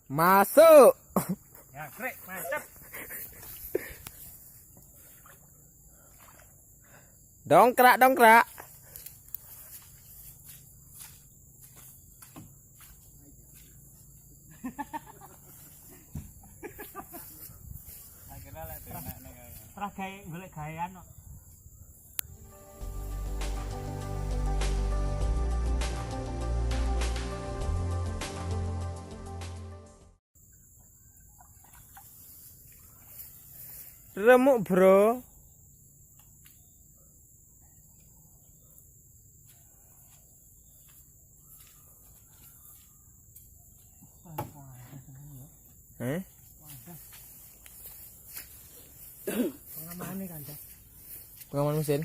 Masuk. Ya, krek, mantap. Dongkrak, dongkrak. Akhirnya lah enak nih kayaknya. Terus gawe golek gawean kok. Remuk, bro. Pengamanane kan, Cak. Pengaman mesin.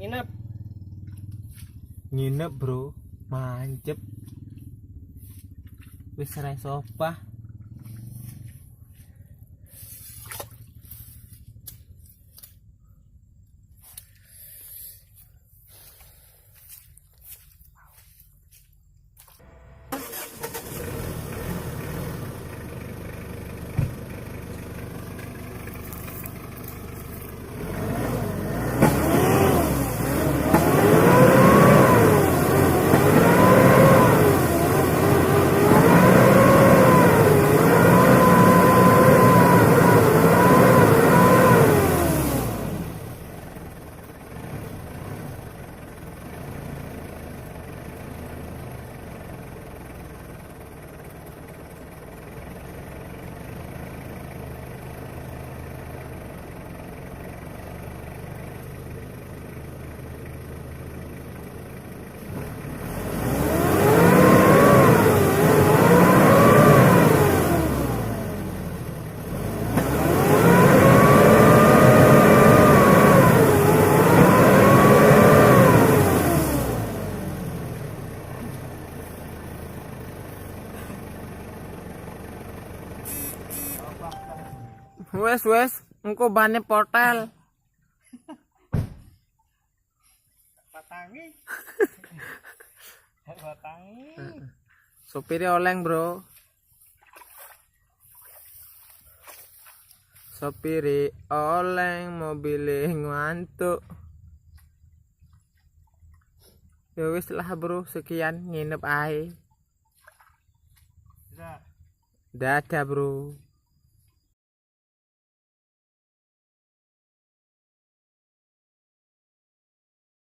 Nginep. Nginep, bro. Mancep. Wis serai sopah. Wes, engko bane portel. Batangi. Batangi. Sopirnya oleng, bro. Sopiri oleng, mobilnya ngantuk. Ya wis lah, bro, sekian nginep ae. Sudah. Dadah, bro.